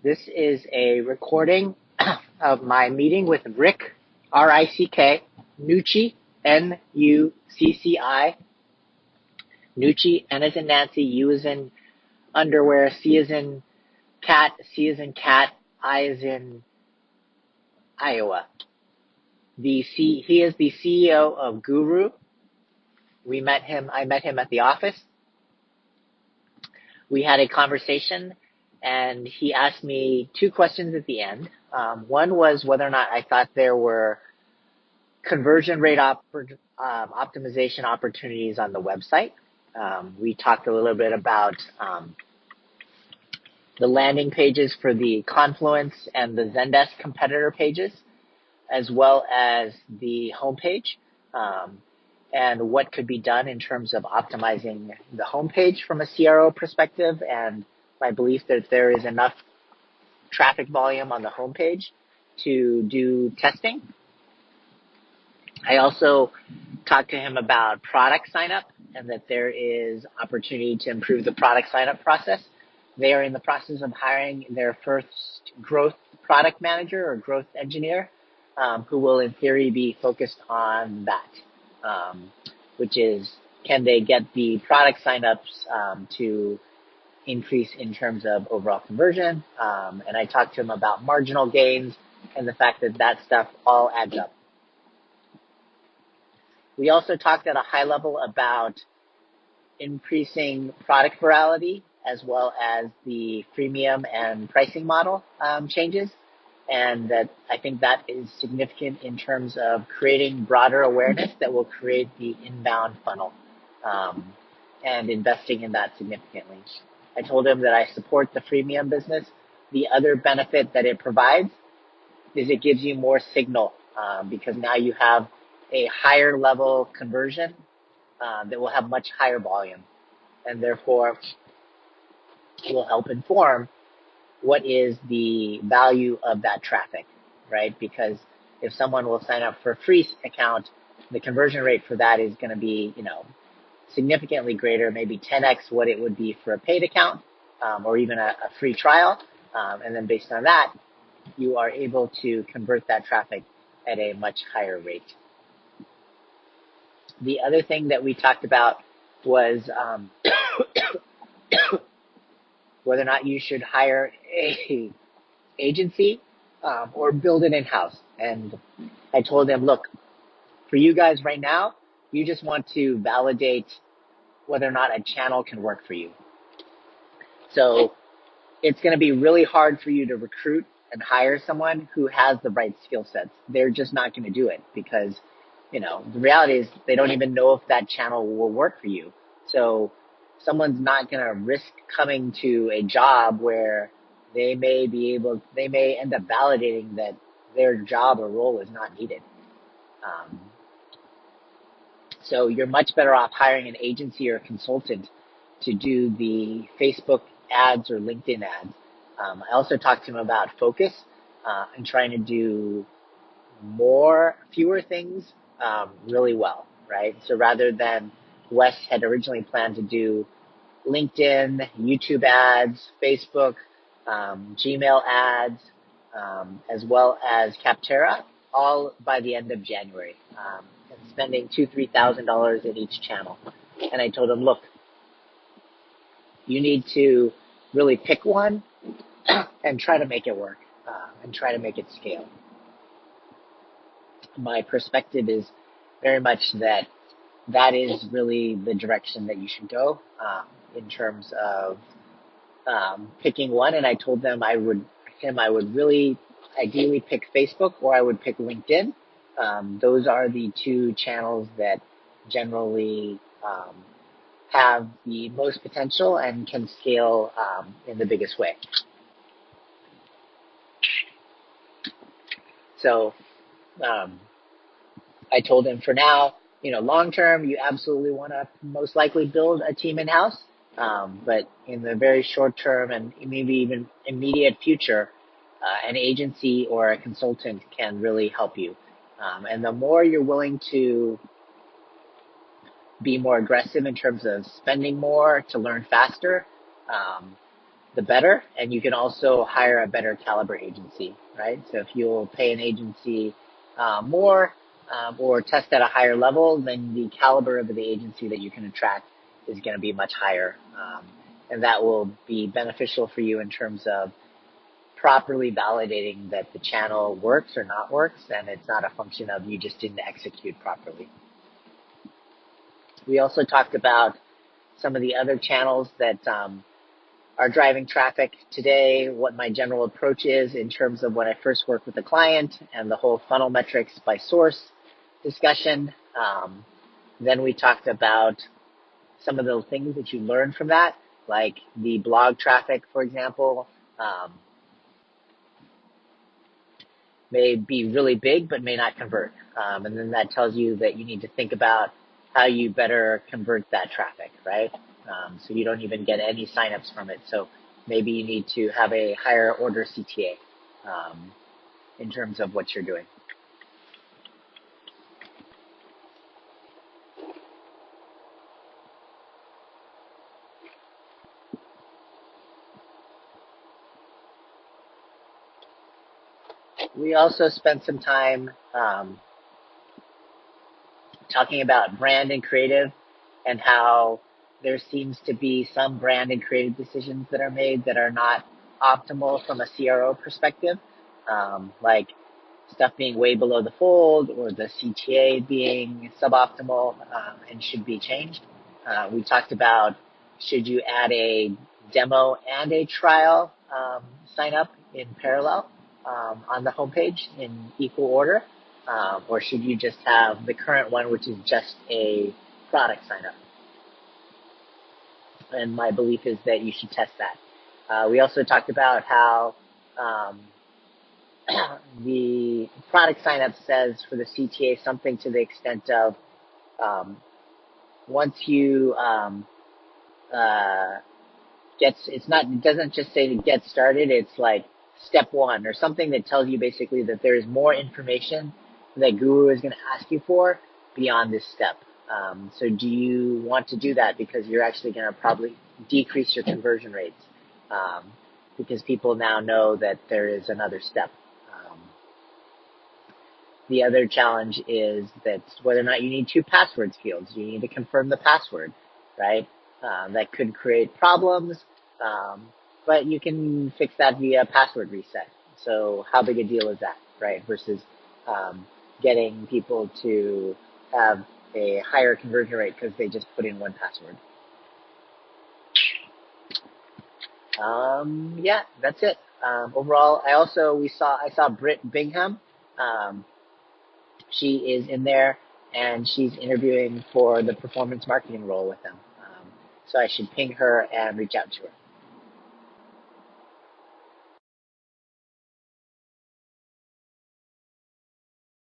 This is a recording of my meeting with Rick, R-I-C-K, Nucci, N-U-C-C-I. Nucci, N as in Nancy, U as in underwear, C as in cat, C as in cat, I as in Iowa. He is the CEO of Guru. I met him at the office. We had a conversation, and he asked me two questions at the end. One was whether or not I thought there were conversion rate optimization opportunities on the website. We talked a little bit about the landing pages for the Confluence and the Zendesk competitor pages, as well as the homepage, and what could be done in terms of optimizing the homepage from a CRO perspective, and my belief that there is enough traffic volume on the homepage to do testing. I also talked to him about product sign-up and that there is opportunity to improve the product sign-up process. They are in the process of hiring their first growth product manager or growth engineer, who will in theory be focused on that, which is, can they get the product sign-ups to increase in terms of overall conversion. And I talked to him about marginal gains and the fact that that stuff all adds up. We also talked at a high level about increasing product virality as well as the freemium and pricing model changes. And that I think that is significant in terms of creating broader awareness that will create the inbound funnel, and investing in that significantly. I told him that I support the freemium business. The other benefit that it provides is it gives you more signal, because now you have a higher level conversion that will have much higher volume, and therefore will help inform what is the value of that traffic, right? Because if someone will sign up for a free account, the conversion rate for that is going to be, significantly greater, maybe 10x what it would be for a paid account, or even a free trial. And then based on that, you are able to convert that traffic at a much higher rate. The other thing that we talked about was whether or not you should hire a agency or build it in-house. And I told them, look, for you guys right now, you just want to validate whether or not a channel can work for you. So it's going to be really hard for you to recruit and hire someone who has the right skill sets. They're just not going to do it because, the reality is they don't even know if that channel will work for you. So someone's not going to risk coming to a job where they may end up validating that their job or role is not needed. So you're much better off hiring an agency or a consultant to do the Facebook ads or LinkedIn ads. I also talked to him about focus and trying to do fewer things really well, right? So rather than Wes had originally planned to do LinkedIn, YouTube ads, Facebook, Gmail ads, as well as Capterra, all by the end of January, and spending $2,000-3,000 in each channel. And I told him, look, you need to really pick one and try to make it work, and try to make it scale. My perspective is very much that is really the direction that you should go in terms of picking one. And I told them I would really ideally pick Facebook or I would pick LinkedIn. Those are the two channels that generally have the most potential and can scale in the biggest way. So I told him for now, long term, you absolutely want to most likely build a team in-house. But in the very short term and maybe even immediate future, an agency or a consultant can really help you. And the more you're willing to be more aggressive in terms of spending more to learn faster, the better. And you can also hire a better caliber agency, right? So if you'll pay an agency more or test at a higher level, then the caliber of the agency that you can attract is going to be much higher. And that will be beneficial for you in terms of properly validating that the channel works or not works, and it's not a function of you just didn't execute properly. We also talked about some of the other channels that are driving traffic today, what my general approach is in terms of when I first work with a client, and the whole funnel metrics by source discussion. Then we talked about some of the things that you learn from that, like the blog traffic, for example, may be really big but may not convert. And then that tells you that you need to think about how you better convert that traffic, right? So you don't even get any signups from it. So maybe you need to have a higher order CTA in terms of what you're doing. We also spent some time talking about brand and creative and how there seems to be some brand and creative decisions that are made that are not optimal from a CRO perspective, like stuff being way below the fold or the CTA being suboptimal and should be changed. We talked about should you add a demo and a trial sign up in parallel on the homepage in equal order, or should you just have the current one, which is just a product sign up? And my belief is that you should test that. We also talked about how the product sign up says for the CTA something to the extent of once you it doesn't just say to get started, it's like step one or something that tells you basically that there is more information that Guru is going to ask you for beyond this step. So do you want to do that because you're actually going to probably decrease your conversion rates because people now know that there is another step. The other challenge is that whether or not you need two passwords fields. You need to confirm the password, right? That could create problems, but you can fix that via password reset. So how big a deal is that, right? Versus getting people to have a higher conversion rate because they just put in one password. Yeah, that's it. Overall, I saw Britt Bingham. She is in there and she's interviewing for the performance marketing role with them. So I should ping her and reach out to her.